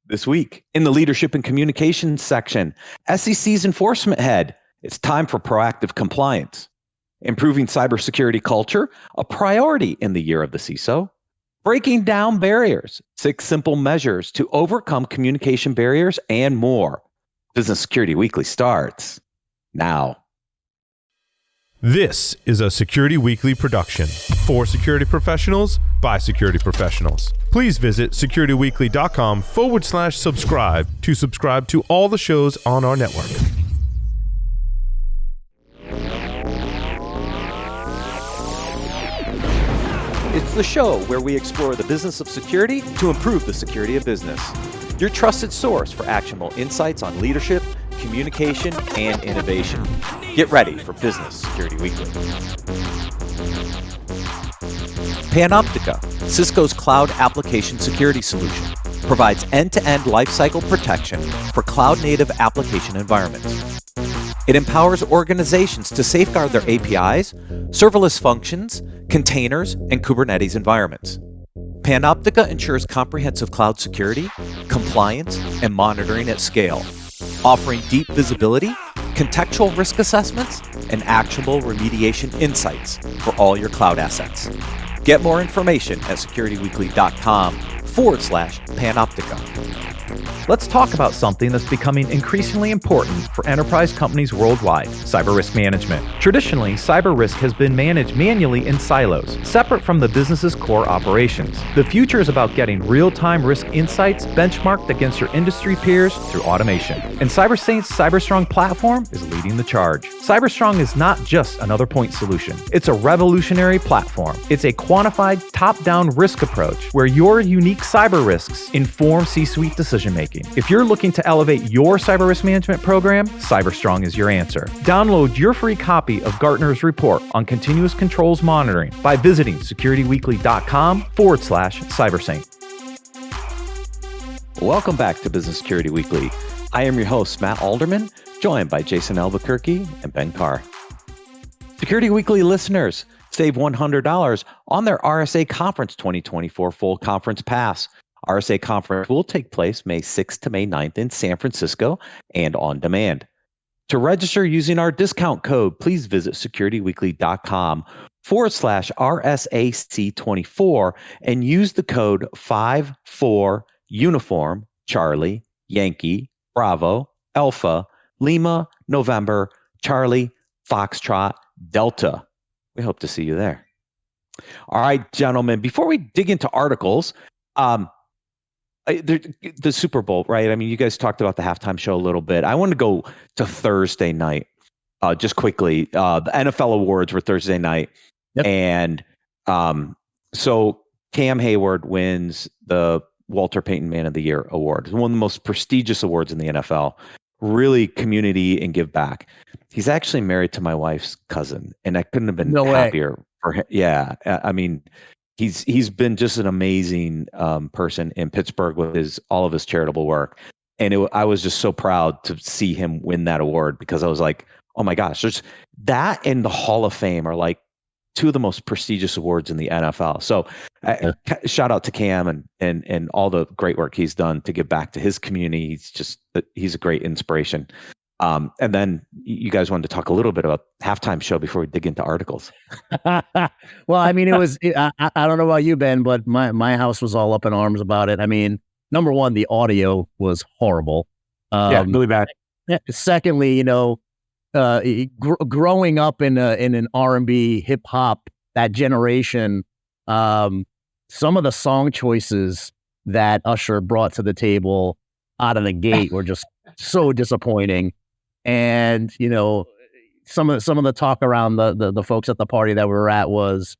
This week, in the leadership and communications section, SEC's enforcement head, it's time for proactive compliance. Improving cybersecurity culture, a priority in the year of the CISO. Breaking down barriers, 6 simple measures to overcome communication barriers, and more. Business Security Weekly starts now. This is a Security Weekly production for security professionals by security professionals. Please visit securityweekly.com/subscribe to subscribe to all the shows on our network. It's the show where we explore the business of security to improve the security of business. Your trusted source for actionable insights on leadership, communication, and innovation. Get ready for Business Security Weekly. Panoptica, Cisco's cloud application security solution, provides end-to-end lifecycle protection for cloud-native application environments. It empowers organizations to safeguard their APIs, serverless functions, containers, and Kubernetes environments. Panoptica ensures comprehensive cloud security, compliance, and monitoring at scale, offering deep visibility, contextual risk assessments, and actionable remediation insights for all your cloud assets. Get more information at securityweekly.com/Panoptica. Let's talk about something that's becoming increasingly important for enterprise companies worldwide, cyber risk management. Traditionally, cyber risk has been managed manually in silos, separate from the business's core operations. The future is about getting real-time risk insights benchmarked against your industry peers through automation. And CyberSaint's CyberStrong platform is leading the charge. CyberStrong is not just another point solution. It's a revolutionary platform. It's a quantified top-down risk approach where your unique cyber risks inform C-suite decision-making. If you're looking to elevate your cyber risk management program, CyberStrong is your answer. Download your free copy of Gartner's report on continuous controls monitoring by visiting securityweekly.com/CyberSaint. Welcome back to Business Security Weekly. I am your host, Matt Alderman, joined by Jason Albuquerque and Ben Carr. Security Weekly listeners, save $100 on their RSA Conference 2024 full conference pass. RSA Conference will take place May 6th to May 9th in San Francisco and on demand. To register using our discount code, please visit securityweekly.com/RSAC24 and use the code 54 Uniform Charlie Yankee Bravo Alpha Lima November Charlie Foxtrot Delta. We hope to see you there. All right, gentlemen, before we dig into articles, the Super Bowl, right? I mean, you guys talked about the halftime show a little bit. I want to go to Thursday night, just quickly. The NFL awards were Thursday night. Yep. And so Cam Hayward wins the Walter Payton Man of the Year award. One of the most prestigious awards in the NFL. Really community and give back. He's actually married to my wife's cousin, and I couldn't have been happier for him. Yeah, I mean, he's been just an amazing person in Pittsburgh with all of his charitable work, and I was just so proud to see him win that award because I was like, oh my gosh, there's that and the Hall of Fame are like two of the most prestigious awards in the NFL. So shout out to Cam and all the great work he's done to give back to his community. He's a great inspiration. And then you guys wanted to talk a little bit about halftime show before we dig into articles. Well, I mean, I don't know about you, Ben, but my house was all up in arms about it. I mean, number one, the audio was horrible. Really bad. Secondly, growing up in an R&B hip hop, that generation, some of the song choices that Usher brought to the table out of the gate were just so disappointing. And some of the talk around the folks at the party that we were at was,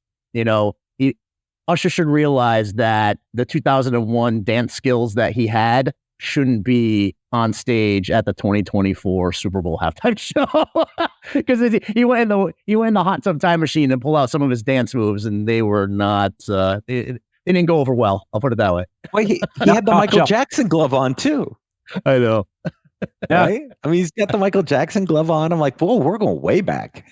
Usher should realize that the 2001 dance skills that he had shouldn't be on stage at the 2024 Super Bowl halftime show, because he went in the hot tub time machine and pulled out some of his dance moves, and they were not. They didn't go over well. I'll put it that way. Well, he had the Michael Jackson glove on too. I know. Right? I mean, he's got the Michael Jackson glove on. I'm like, whoa, we're going way back.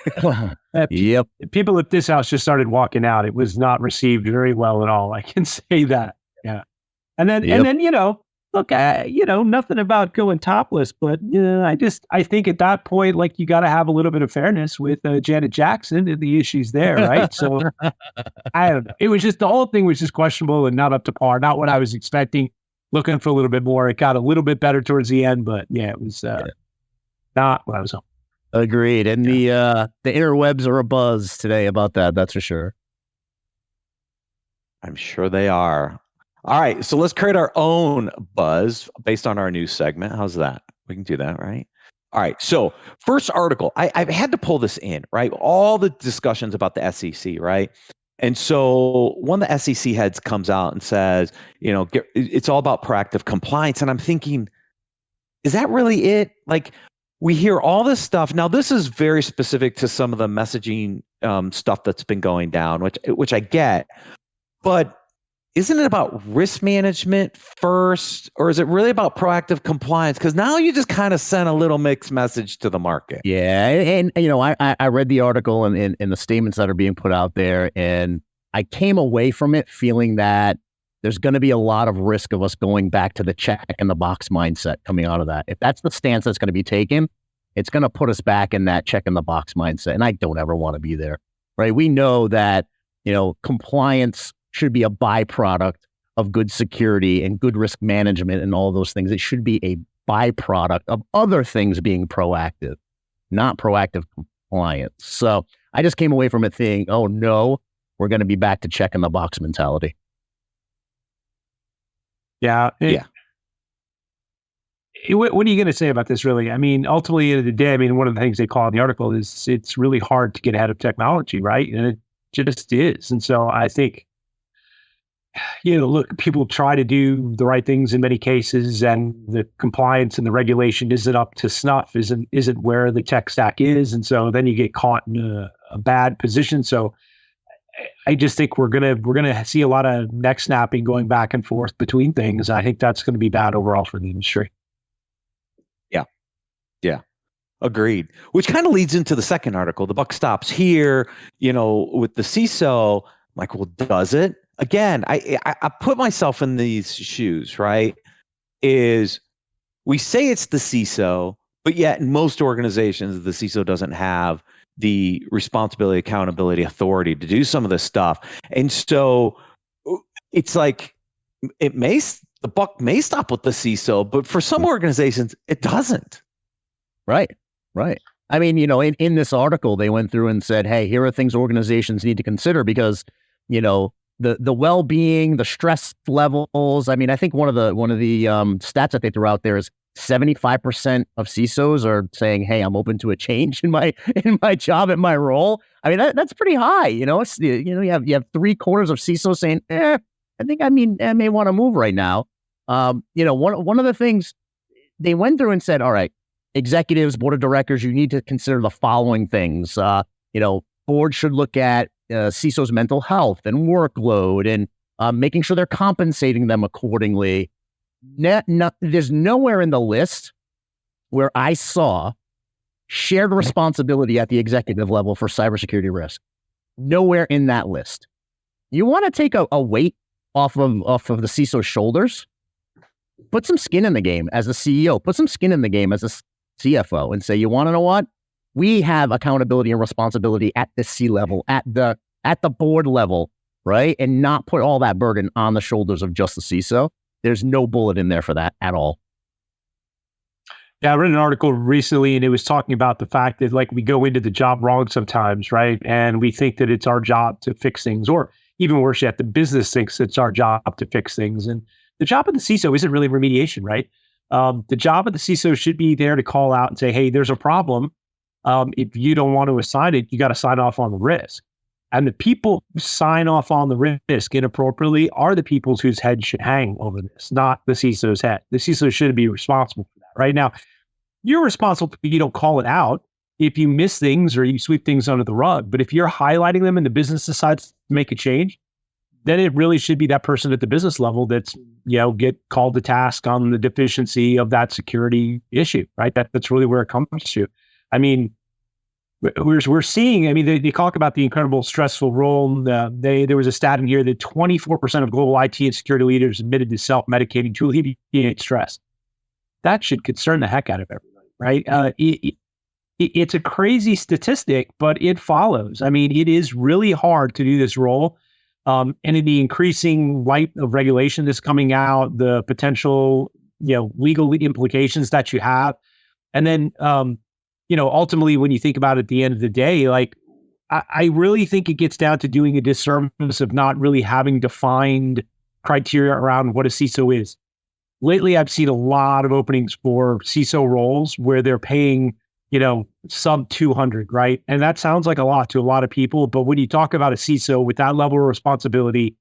Yep. People at this house just started walking out. It was not received very well at all. I can say that. Yeah. And then look, nothing about going topless, but I think at that point, like, you got to have a little bit of fairness with Janet Jackson and the issues there, right? So I don't know. It was just, the whole thing was just questionable and not up to par, not what I was expecting. Looking for a little bit more. It got a little bit better towards the end, but yeah, it was not what I was hoping. Agreed. And the interwebs are abuzz today about that. That's for sure. I'm sure they are. All right, so let's create our own buzz based on our new segment. How's that? We can do that, right? All right, so first article. I've had to pull this in, right? All the discussions about the SEC, right? And so one of the SEC heads comes out and says, it's all about proactive compliance. And I'm thinking, is that really it? Like, we hear all this stuff. Now, this is very specific to some of the messaging stuff that's been going down, which I get. But isn't it about risk management first, or is it really about proactive compliance? Because now you just kind of sent a little mixed message to the market. Yeah, and I read the article and the statements that are being put out there, and I came away from it feeling that there's going to be a lot of risk of us going back to the check in the box mindset coming out of that. If that's the stance that's going to be taken, it's going to put us back in that check in the box mindset, and I don't ever want to be there. Right? We know that compliance should be a byproduct of good security and good risk management and all those things. It should be a byproduct of other things being proactive, not proactive compliance. So I just came away from it thinking, oh no, we're going to be back to check in the box mentality. Yeah. What are you going to say about this, really? I mean, ultimately, at the end of the day, one of the things they call in the article is it's really hard to get ahead of technology, right? And it just is. And so I think, look, people try to do the right things in many cases, and the compliance and the regulation isn't up to snuff, isn't where the tech stack is. And so then you get caught in a bad position. So I just think we're gonna see a lot of neck snapping going back and forth between things. I think that's going to be bad overall for the industry. Yeah. Agreed. Which kind of leads into the second article. The buck stops here, with the CISO. I'm like, well, does it? Again, I put myself in these shoes, right? Is we say it's the CISO, but yet in most organizations, the CISO doesn't have the responsibility, accountability, authority to do some of this stuff. And so it's like, the buck may stop with the CISO, but for some organizations, it doesn't. Right. I mean, in this article, they went through and said, hey, here are things organizations need to consider because, the well-being, the stress levels. I mean, I think one of the stats that they threw out there is 75% of CISOs are saying, hey, I'm open to a change in my job, in my role. I mean, that's pretty high. It's, you have 3/4 of CISOs saying, I think I may want to move right now. One of the things they went through and said, all right, executives, board of directors, you need to consider the following things. Board should look at CISO's mental health and workload and making sure they're compensating them accordingly. There's nowhere in the list where I saw shared responsibility at the executive level for cybersecurity risk. Nowhere in that list. You want to take a weight off of the CISO's shoulders? Put some skin in the game as a CEO. Put some skin in the game as a CFO and say, you want to know what? We have accountability and responsibility at the C level, at the board level, right? And not put all that burden on the shoulders of just the CISO. There's no bullet in there for that at all. Yeah, I read an article recently, and it was talking about the fact that, like, we go into the job wrong sometimes, right? And we think that it's our job to fix things, or even worse yet, the business thinks it's our job to fix things. And the job of the CISO isn't really remediation, right? The job of the CISO should be there to call out and say, hey, there's a problem. If you don't want to assign it, you got to sign off on the risk. And the people who sign off on the risk inappropriately are the people whose head should hang over this, not the CISO's head. The CISO should be responsible for that. Right now, you're responsible if you don't call it out, if you miss things or you sweep things under the rug. But if you're highlighting them and the business decides to make a change, then it really should be that person at the business level that's, get called to task on the deficiency of that security issue, right? That's really where it comes to. I mean, we're seeing, I mean, they talk about the incredible stressful role. There was a stat in here that 24% of global IT and security leaders admitted to self-medicating to alleviate stress. That should concern the heck out of everybody, right? It's a crazy statistic, but it follows. I mean, it is really hard to do this role. And in the increasing light of regulation that's coming out, the potential, legal implications that you have. And then, ultimately, when you think about it at the end of the day, like, I really think it gets down to doing a disservice of not really having defined criteria around what a CISO is. Lately, I've seen a lot of openings for CISO roles where they're paying, sub 200, right? And that sounds like a lot to a lot of people. But when you talk about a CISO with that level of responsibility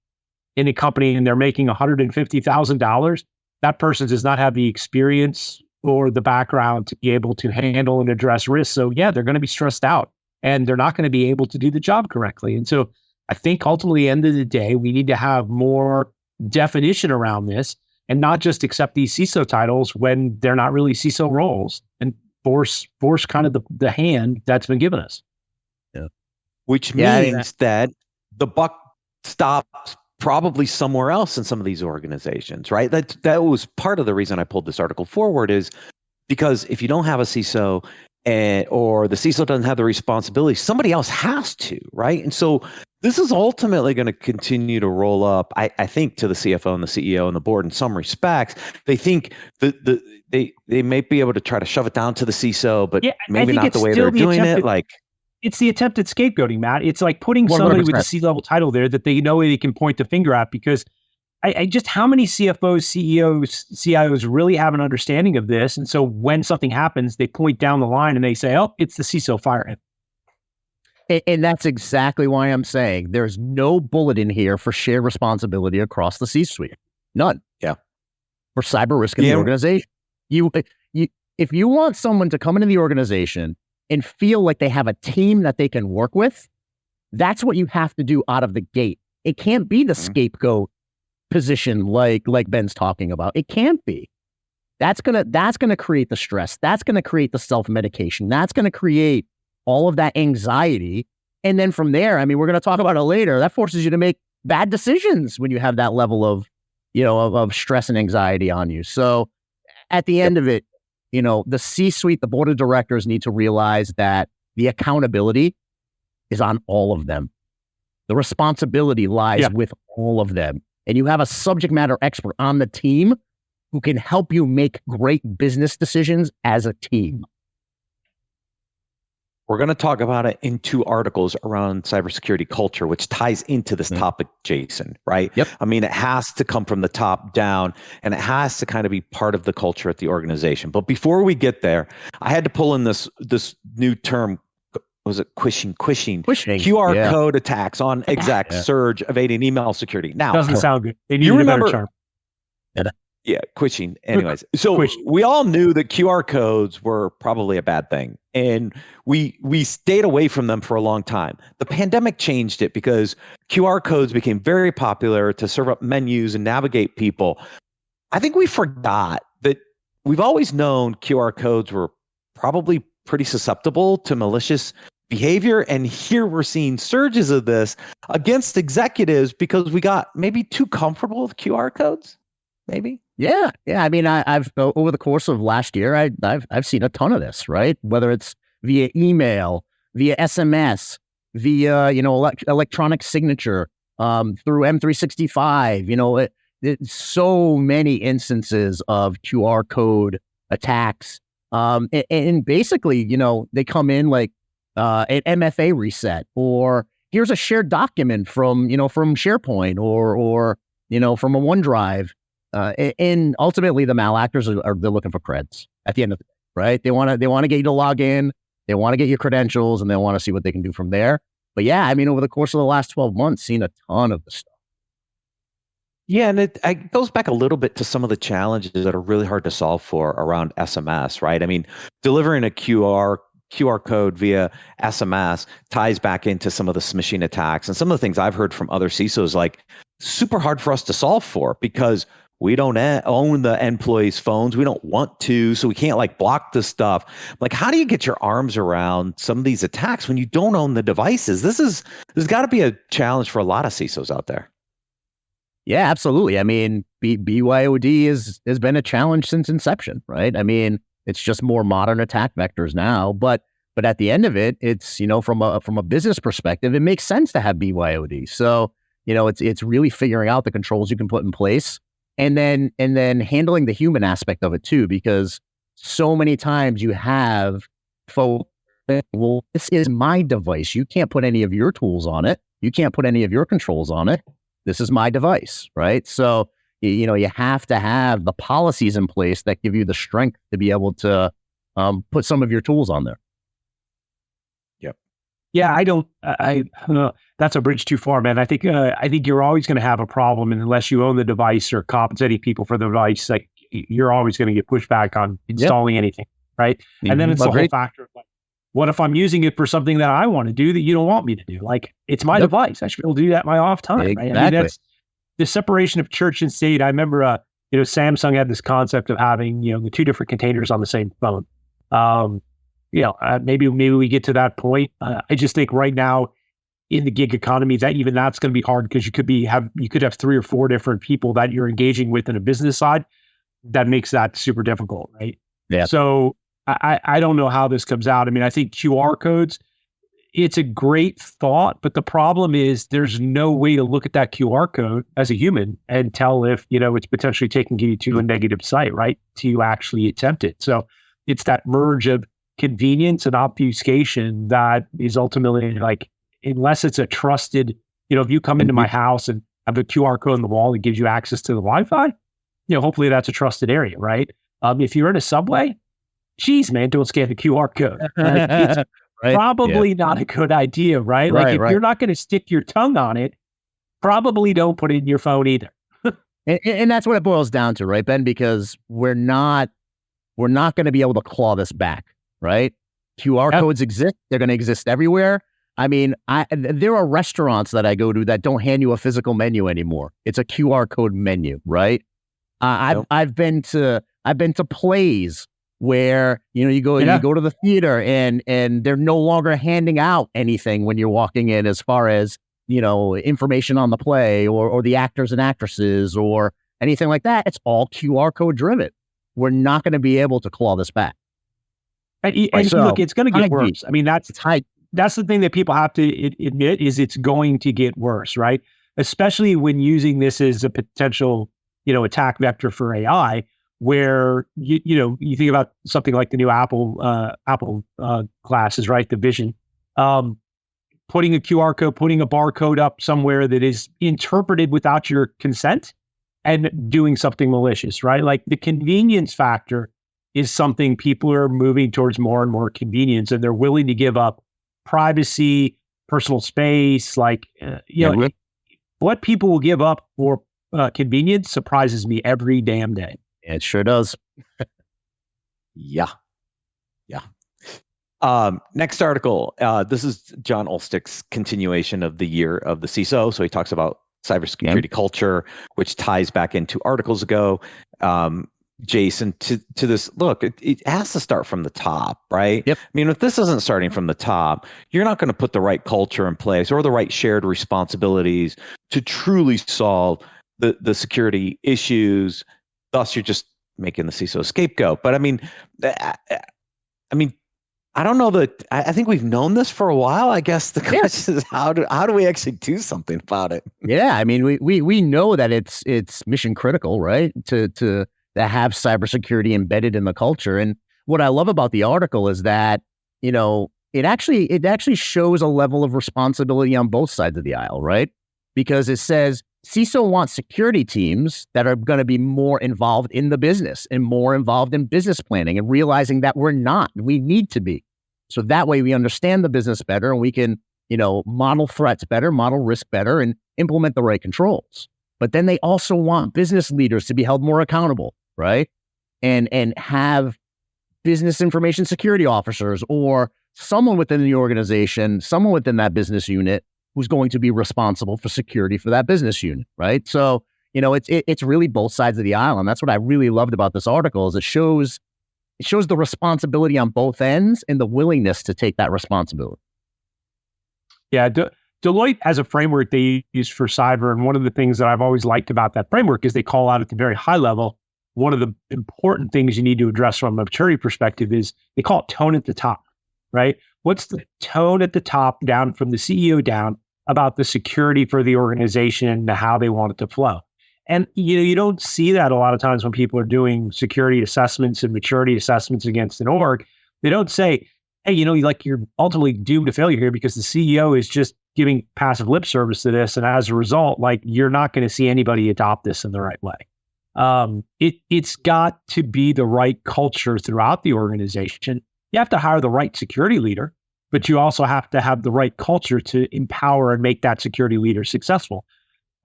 in a company and they're making $150,000, that person does not have the experience or the background to be able to handle and address risk. So yeah, they're going to be stressed out and they're not going to be able to do the job correctly. And so I think ultimately, at the end of the day, we need to have more definition around this and not just accept these CISO titles when they're not really CISO roles, and force kind of the hand that's been given us. Yeah. Which means that the buck stops probably somewhere else in some of these organizations, right? That was part of the reason I pulled this article forward, is because if you don't have a CISO or the CISO doesn't have the responsibility, somebody else has to, right? And so this is ultimately going to continue to roll up, I think, to the CFO and the CEO and the board in some respects. They think they may be able to try to shove it down to the CISO, but maybe not the way they're doing it. Like, it's the attempted scapegoating, Matt. It's like putting somebody 100%. With a C-level title there that they know they can point the finger at, because I just, how many CFOs, CEOs, CIOs really have an understanding of this? And so when something happens, they point down the line and they say, oh, it's the CISO, fire him. And that's exactly why I'm saying there's no bullet in here for shared responsibility across the C-suite. None. Yeah. For cyber risk in the organization. If you want someone to come into the organization and feel like they have a team that they can work with, that's what you have to do out of the gate. It can't be the scapegoat position like Ben's talking about. It can't be. That's gonna create the stress. That's gonna create the self-medication. That's gonna create all of that anxiety. And then from there, I mean, we're gonna talk about it later. That forces you to make bad decisions when you have that level of, of stress and anxiety on you. So at the end of it, the C-suite, the board of directors need to realize that the accountability is on all of them. The responsibility lies with all of them. And you have a subject matter expert on the team who can help you make great business decisions as a team. We're going to talk about it in 2 articles around cybersecurity culture, which ties into this topic, Jason, right? Yep. I mean, it has to come from the top down, and it has to kind of be part of the culture at the organization. But before we get there, I had to pull in this new term. Was it quishing? QR code attacks on execs, surge, evading email security. Now, doesn't sound good. They you remember? A better term. Yeah, quishing. Anyways, so we all knew that QR codes were probably a bad thing, and we stayed away from them for a long time. The pandemic changed it because QR codes became very popular to serve up menus and navigate people. I think we forgot that we've always known QR codes were probably pretty susceptible to malicious behavior, and here we're seeing surges of this against executives because we got maybe too comfortable with QR codes. Maybe. Yeah. I mean, I've over the course of last year, I've seen a ton of this, right? Whether it's via email, via SMS, via electronic signature, through M365. So many instances of QR code attacks, and basically, they come in like an MFA reset, or here's a shared document from SharePoint or from a OneDrive. And ultimately, the malactors they're looking for creds at the end of the day, right? They want to get you to log in, they want to get your credentials, and they want to see what they can do from there. But yeah, I mean, over the course of the last 12 months, seen a ton of the stuff. Yeah, and it goes back a little bit to some of the challenges that are really hard to solve for around SMS, right? I mean, delivering a QR code via SMS ties back into some of the smishing attacks and some of the things I've heard from other CISOs, like super hard for us to solve for, because we don't own the employees' phones. We don't want to, so we can't like block this stuff. Like, how do you get your arms around some of these attacks when you don't own the devices? There's got to be a challenge for a lot of CISOs out there. Yeah, absolutely. I mean, BYOD has been a challenge since inception, right? I mean, it's just more modern attack vectors now, but at the end of it, it's, from a business perspective, it makes sense to have BYOD. So, it's really figuring out the controls you can put in place, and then handling the human aspect of it too, because so many times you have folks, well, this is my device. You can't put any of your tools on it. You can't put any of your controls on it. This is my device, right? So, you have to have the policies in place that give you the strength to be able to put some of your tools on there. Yep. Yeah, that's a bridge too far, man. I think you're always going to have a problem unless you own the device or compensating people for the device. Like, you're always going to get pushback on installing anything, right? And then it's the whole factor of like, what if I'm using it for something that I want to do that you don't want me to do? Like, it's my device. I should be able to do that in my off time, exactly. Right? I mean, that's the separation of church and state. I remember, Samsung had this concept of having, the two different containers on the same phone. Maybe we get to that point. I just think right now in the gig economy that's going to be hard, because you could have 3 or 4 different people that you're engaging with in a business side. That makes that super difficult, right? Yeah. So I don't know how this comes out. I mean, I think QR codes, it's a great thought, but the problem is there's no way to look at that QR code as a human and tell if, it's potentially taking you to a negative site, right? To actually attempt it. So it's that merge of convenience and obfuscation that is ultimately like, unless it's a trusted, if you come into my house and have a QR code on the wall that gives you access to the Wi-Fi, hopefully that's a trusted area, right? If you're in a subway, geez, man, don't scan the QR code. It's probably not a good idea, right? Like, if you're not going to stick your tongue on it, probably don't put it in your phone either. and that's what it boils down to, right, Ben? Because we're not going to be able to claw this back, right? QR codes exist. They're going to exist everywhere. I mean, there are restaurants that I go to that don't hand you a physical menu anymore. It's a QR code menu, right? I've been to plays where, you go to the theater and they're no longer handing out anything when you're walking in, as far as, information on the play or the actors and actresses or anything like that. It's all QR code driven. We're not going to be able to claw this back. And look, it's going to get worse. I mean, that's the thing that people have to admit, is it's going to get worse, right? Especially when using this as a potential, attack vector for AI, where you think about something like the new Apple glasses, right? The Vision, putting a QR code, putting a barcode up somewhere that is interpreted without your consent and doing something malicious, right? Like, the convenience factor is something people are moving towards more and more convenience, and they're willing to give up privacy, personal space. Like, what people will give up for convenience surprises me every damn day. It sure does. Yeah. Next article. This is John Olstick's continuation of the year of the CISO. So he talks about cybersecurity culture, which ties back into articles ago. Jason, to this, look, it has to start from the top, right? Yep. I mean, if this isn't starting from the top, you're not going to put the right culture in place or the right shared responsibilities to truly solve the security issues. Thus, you're just making the CISO scapegoat. But I mean, I don't know that. I think we've known this for a while. I guess the question is how do we actually do something about it? Yeah, I mean, we know that it's mission critical, right? To have cybersecurity embedded in the culture. And what I love about the article is that, it actually shows a level of responsibility on both sides of the aisle, right? Because it says CISO wants security teams that are going to be more involved in the business and more involved in business planning, and realizing that we need to be. So that way we understand the business better, and we can, model threats better, model risk better, and implement the right controls. But then they also want business leaders to be held more accountable, right? And have business information security officers or someone within the organization, someone within that business unit who's going to be responsible for security for that business unit, right? So, it's really both sides of the aisle. And that's what I really loved about this article is it shows the responsibility on both ends and the willingness to take that responsibility. Yeah, Deloitte has a framework they use for cyber, and one of the things that I've always liked about that framework is they call out at the very high level, one of the important things you need to address from a maturity perspective is they call it tone at the top, right? What's the tone at the top down from the CEO down about the security for the organization and how they want it to flow? And you don't see that a lot of times when people are doing security assessments and maturity assessments against an org. They don't say, hey, you're ultimately doomed to failure here because the CEO is just giving passive lip service to this. And as a result, you're not going to see anybody adopt this in the right way. It's got to be the right culture throughout the organization. You have to hire the right security leader, but you also have to have the right culture to empower and make that security leader successful.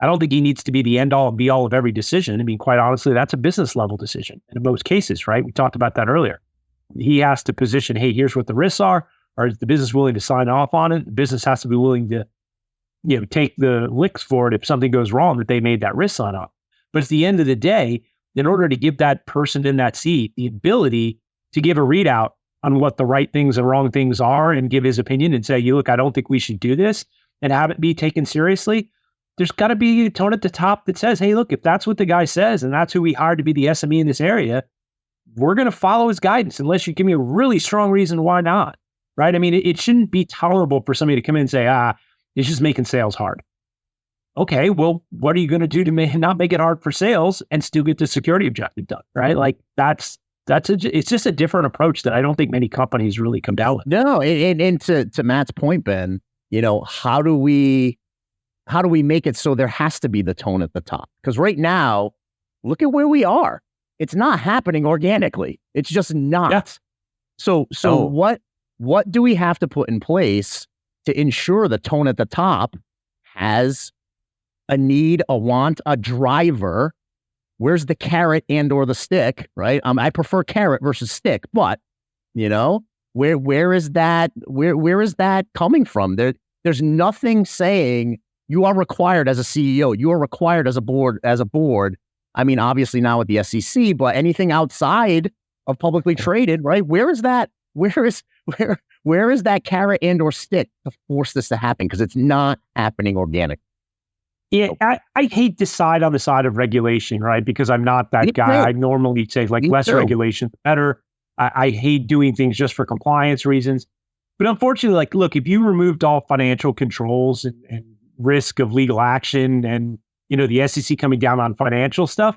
I don't think he needs to be the end all and be all of every decision. I mean, quite honestly, that's a business level decision in most cases, right? We talked about that earlier. He has to position, hey, here's what the risks are, or is the business willing to sign off on it? The business has to be willing to, take the licks for it if something goes wrong that they made that risk sign off. But at the end of the day, in order to give that person in that seat the ability to give a readout on what the right things and wrong things are and give his opinion and say, look, I don't think we should do this and have it be taken seriously, there's got to be a tone at the top that says, hey, look, if that's what the guy says and that's who we hired to be the SME in this area, we're going to follow his guidance unless you give me a really strong reason why not, right? I mean, it shouldn't be tolerable for somebody to come in and say, it's just making sales hard. Okay, well, what are you going to do to not make it hard for sales and still get the security objective done, right? It's just a different approach that I don't think many companies really come down with. No, and to Matt's point, Ben, how do we make it so there has to be the tone at the top? Because right now, look at where we are. It's not happening organically. It's just not. Yeah. So what do we have to put in place to ensure the tone at the top has a need, a want, a driver? Where's the carrot and or the stick, right? I prefer carrot versus stick, but where is that? Where is that coming from? There's nothing saying you are required as a CEO, you are required as a board. I mean, obviously now with the SEC, but anything outside of publicly traded, right? Where is that? Where is that carrot and or stick to force this to happen? Because it's not happening organically. Yeah, I hate to side on the side of regulation, right? Because I'm not that guy. I normally say less regulation, better. I hate doing things just for compliance reasons. But unfortunately, look, if you removed all financial controls and risk of legal action and, the SEC coming down on financial stuff,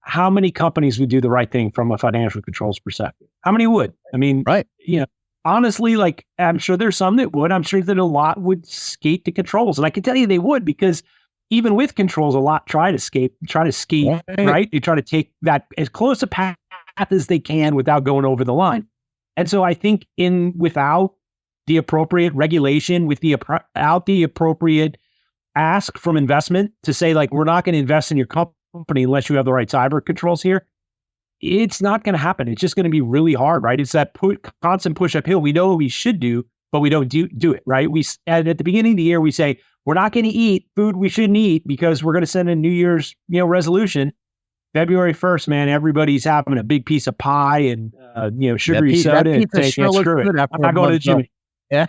how many companies would do the right thing from a financial controls perspective? How many would? I mean, right. Honestly, I'm sure there's some that would. I'm sure that a lot would skate to controls. And I can tell you they would, because even with controls, a lot try to skate, right? They try to take that as close a path as they can without going over the line. And so I think without the appropriate regulation, without the appropriate ask from investment to say, we're not going to invest in your company unless you have the right cyber controls here, it's not going to happen. It's just going to be really hard, right? It's that constant push uphill. We know what we should do, but we don't do it, right? At the beginning of the year, we say, we're not going to eat food we shouldn't eat because we're going to send a New Year's, resolution. February 1st, man, everybody's having a big piece of pie and, sugary soda and saying, screw it. I'm not going to the gym. Yeah,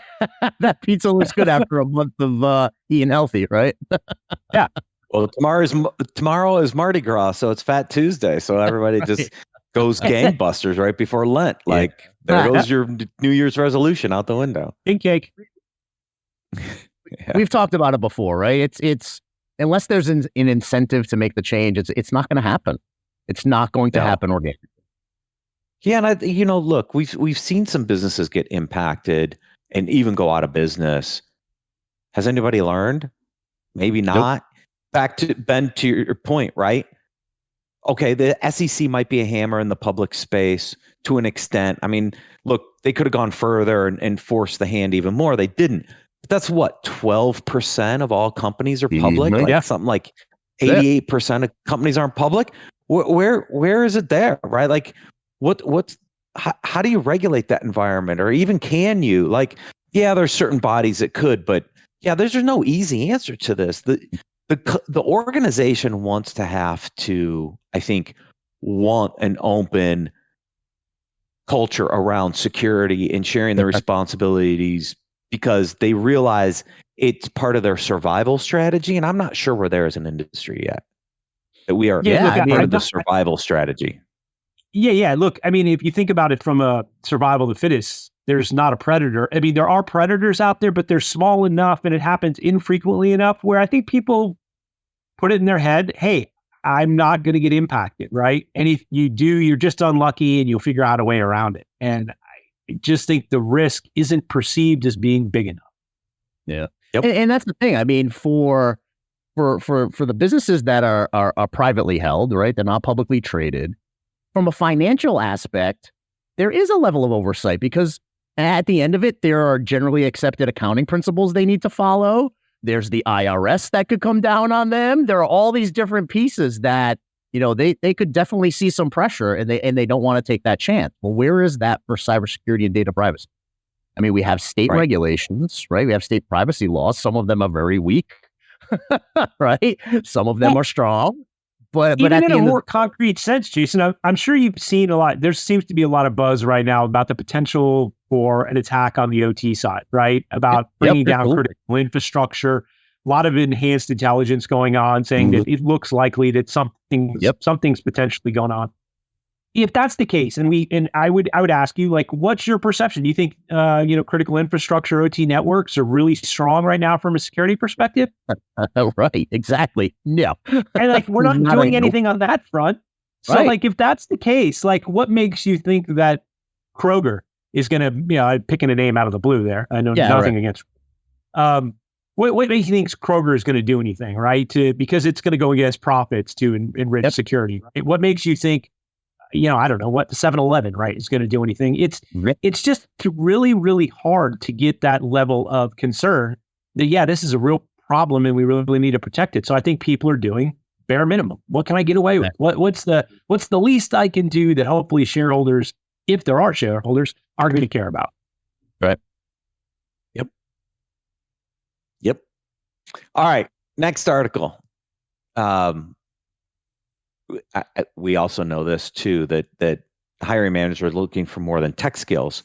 that pizza looks good after a month of eating healthy, right? Yeah. Well, tomorrow is Mardi Gras, so it's Fat Tuesday. So everybody just goes gangbusters right before Lent. There goes your New Year's resolution out the window. Big cake. Yeah. We've talked about it before, right? It's unless there's an incentive to make the change, it's not going to happen. It's not going to happen organically. Yeah, and look, we've seen some businesses get impacted and even go out of business. Has anybody learned? Maybe not. Nope. Back to Ben, to your point, right? Okay, the SEC might be a hammer in the public space to an extent. I mean, look, they could have gone further and forced the hand even more. They didn't. But that's what, 12% of all companies are public? Something like 88% of companies aren't public. Where is it there, right? How do you regulate that environment? Or even can you? There's certain bodies that could, but there's no easy answer to this. The the organization wants to have to, I think, want an open culture around security and sharing the responsibilities because they realize it's part of their survival strategy. And I'm not sure we're there as an industry yet. That we are part of the survival strategy. Yeah. Look, I mean, if you think about it from a survival of the fittest, there's not a predator. I mean, there are predators out there, but they're small enough and it happens infrequently enough where I think people put it in their head, hey, I'm not going to get impacted, right? And if you do, you're just unlucky and you'll figure out a way around it. And I just think the risk isn't perceived as being big enough. Yeah. Yep. And that's the thing. I mean, for the businesses that are privately held, right? They're not publicly traded. From a financial aspect, there is a level of oversight because at the end of it, there are generally accepted accounting principles they need to follow. There's the IRS that could come down on them. There are all these different pieces that, they could definitely see some pressure and they don't want to take that chance. Well, where is that for cybersecurity and data privacy? I mean, we have state regulations, right? We have state privacy laws. Some of them are very weak, right? Some of them are strong. But even in a more concrete sense, Jason, I'm sure you've seen a lot. There seems to be a lot of buzz right now about the potential for an attack on the OT side, right? About bringing down critical infrastructure. A lot of enhanced intelligence going on, saying that it looks likely that something's potentially going on. If that's the case, and I would ask you, like, what's your perception? Do you think critical infrastructure, OT networks are really strong right now from a security perspective? Right, exactly. No, and like we're not doing anything on that front. So, like, if that's the case, like, what makes you think that Kroger is going to? I'm picking a name out of the blue there. I know nothing against. What makes you think Kroger is going to do anything, right? Because it's going to go against profits to enrich security. Right? What makes you think? I don't know what the 7-Eleven, right, is going to do anything. It's just really, really hard to get that level of concern that, this is a real problem and we really need to protect it. So I think people are doing bare minimum. What can I get away with? What's the least I can do that hopefully shareholders, if there are shareholders, are going to care about? Right. Yep. All right. Next article. We also know this too, that hiring managers are looking for more than tech skills.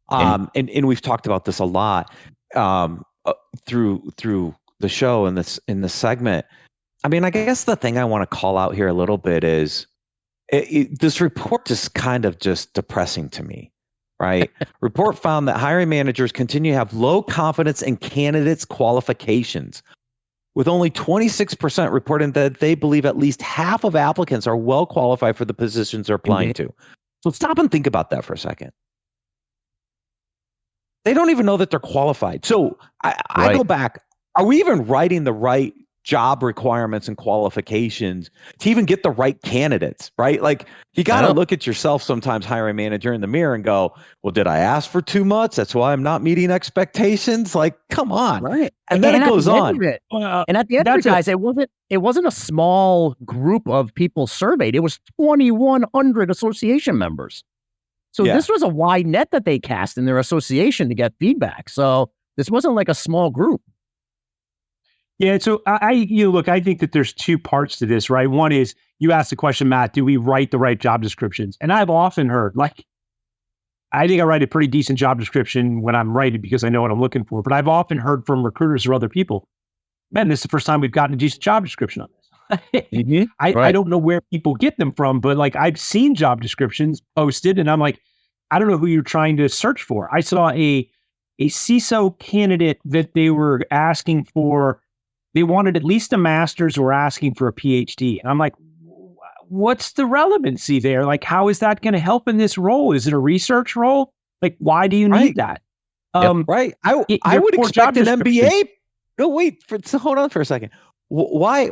And we've talked about this a lot through the show and in this segment. I mean, I guess the thing I want to call out here a little bit is this report is kind of just depressing to me, right? Report found that hiring managers continue to have low confidence in candidates' qualifications, with only 26% reporting that they believe at least half of applicants are well qualified for the positions they're applying to. So stop and think about that for a second. They don't even know that they're qualified. So I go back. Are we even writing the right job requirements and qualifications to even get the right candidates, right? Like, you got to look at yourself sometimes, hiring manager, in the mirror and go, well, did I ask for too much? That's why I'm not meeting expectations. Like, come on. Right. And then it goes on. And at the end of it, guys, it wasn't a small group of people surveyed. It was 2,100 association members. So this was a wide net that they cast in their association to get feedback. So this wasn't like a small group. Yeah, so I think that there's two parts to this, right? One is, you asked the question, Matt, do we write the right job descriptions? And I've often heard, like, I think I write a pretty decent job description when I'm writing because I know what I'm looking for. But I've often heard from recruiters or other people, man, this is the first time we've gotten a decent job description on this. I don't know where people get them from, but like, I've seen job descriptions posted and I'm like, I don't know who you're trying to search for. I saw a CISO candidate that they were asking for. They wanted at least a master's or asking for a PhD. And I'm like, what's the relevancy there? Like, how is that going to help in this role? Is it a research role? Like, why do you need that? Right. I would expect an MBA. Hold on for a second. Why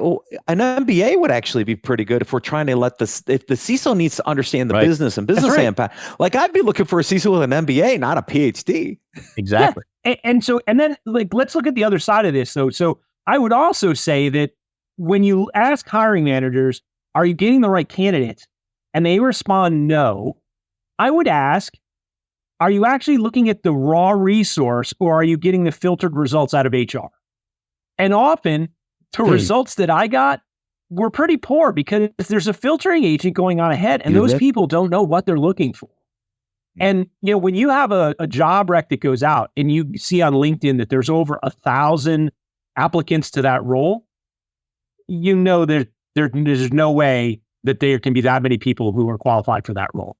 an MBA would actually be pretty good if we're trying to if the CISO needs to understand the business and business impact. Like, I'd be looking for a CISO with an MBA, not a PhD. Exactly. Yeah. And then like, let's look at the other side of this. So I would also say that when you ask hiring managers, are you getting the right candidates? And they respond no. I would ask, are you actually looking at the raw resource or are you getting the filtered results out of HR? And often the results that I got were pretty poor because there's a filtering agent going on ahead, and those people don't know what they're looking for. And, when you have a job rec that goes out and you see on LinkedIn that there's over 1,000 applicants to that role, there's no way that there can be that many people who are qualified for that role.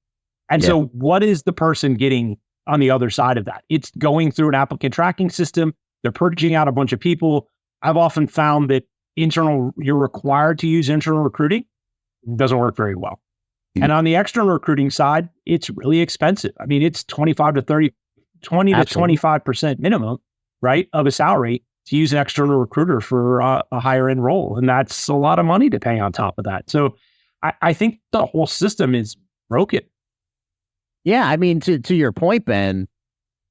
And so what is the person getting on the other side of that? It's going through an applicant tracking system. They're purging out a bunch of people. I've often found that you're required to use internal recruiting. It doesn't work very well. And on the external recruiting side, it's really expensive. I mean, it's 20 to 25% minimum, right, of a salary to use an external recruiter for a higher end role. And that's a lot of money to pay on top of that. So I think the whole system is broken. Yeah, I mean, to your point, Ben,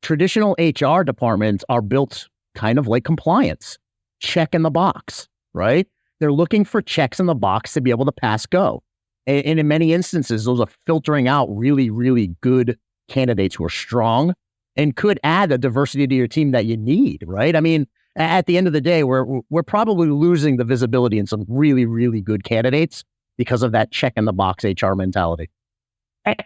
traditional HR departments are built kind of like compliance. Check in the box, right? They're looking for checks in the box to be able to pass go. And in many instances, those are filtering out really, really good candidates who are strong and could add the diversity to your team that you need, right? I mean, at the end of the day, we're probably losing the visibility in some really, really good candidates because of that check in the box HR mentality.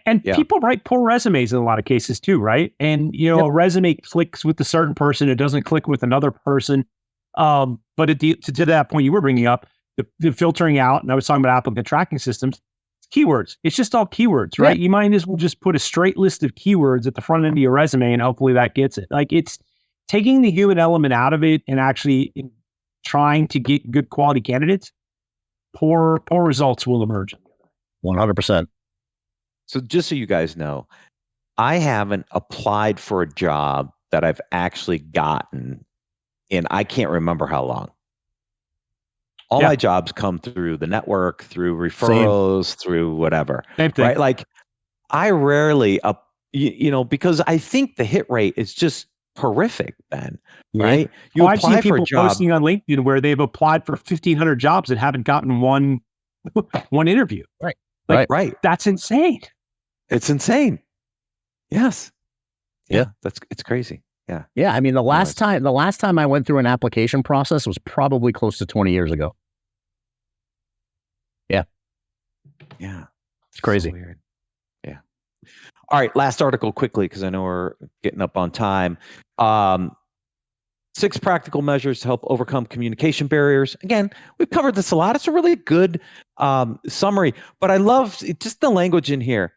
And people write poor resumes in a lot of cases too, right? And, a resume clicks with a certain person, it doesn't click with another person. But to that point you were bringing up, the filtering out, and I was talking about applicant tracking systems, keywords. It's just all keywords, right? You might as well just put a straight list of keywords at the front end of your resume and hopefully that gets it. Like, it's taking the human element out of it and actually trying to get good quality candidates. Poor results will emerge. 100%. So just so you guys know, I haven't applied for a job that I've actually gotten in I can't remember how long. All my jobs come through the network, through referrals, through whatever. Same thing. Right? Like, I rarely because I think the hit rate is just horrific, Ben. Right? You I've seen apply for people a job posting on LinkedIn where they've applied for 1,500 jobs and haven't gotten one interview. Right. Right. That's insane. It's insane. Yes. Yeah. It's crazy. Yeah. Yeah. I mean, the last time I went through an application process was probably close to 20 years ago. Yeah. Yeah. It's crazy. So weird. Yeah. All right. Last article quickly, because I know we're getting up on time. 6 practical measures to help overcome communication barriers. Again, we've covered this a lot. It's a really good summary, but I love just the language in here.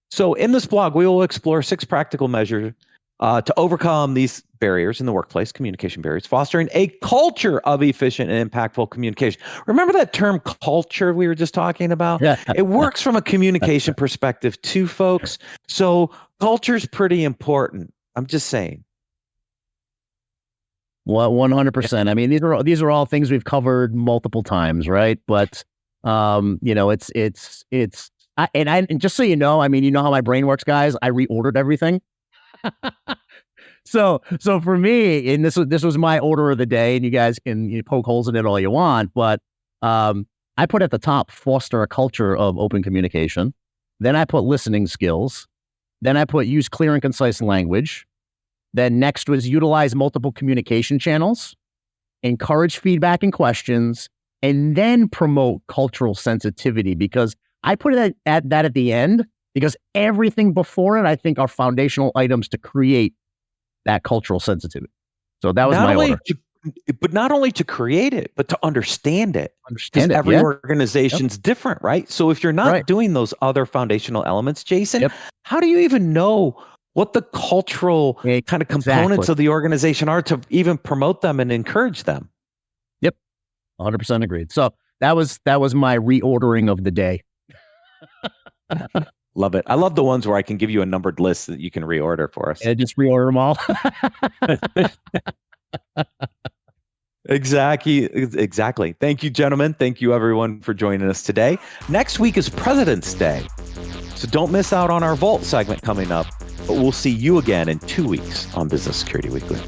So in this blog, we will explore 6 practical measures to overcome these barriers in the workplace, communication barriers, fostering a culture of efficient and impactful communication. Remember that term culture we were just talking about? Yeah. It works from a communication perspective too, folks. So culture is pretty important. I'm just saying. Well, 100%. I mean, these are all things we've covered multiple times, right? But and just so you know, I mean, you know how my brain works, guys. I reordered everything. So for me, and this was my order of the day, and you guys can poke holes in it all you want, but I put at the top, foster a culture of open communication. Then I put listening skills. Then I put use clear and concise language. Then next was utilize multiple communication channels, encourage feedback and questions, and then promote cultural sensitivity, because I put it at that at the end, because everything before it, I think, are foundational items to create that cultural sensitivity. So that was my order. But not only to create it, but to understand it. Understand it. Every organization's different, right? So if you're not doing those other foundational elements, Jason, how do you even know what the cultural kind of components of the organization are to even promote them and encourage them? Yep. 100% agreed. So that was my reordering of the day. Love it. I love the ones where I can give you a numbered list that you can reorder for us. Yeah, just reorder them all. Exactly. Thank you, gentlemen. Thank you, everyone, for joining us today. Next week is President's Day, so don't miss out on our Vault segment coming up. But we'll see you again in 2 weeks on Business Security Weekly.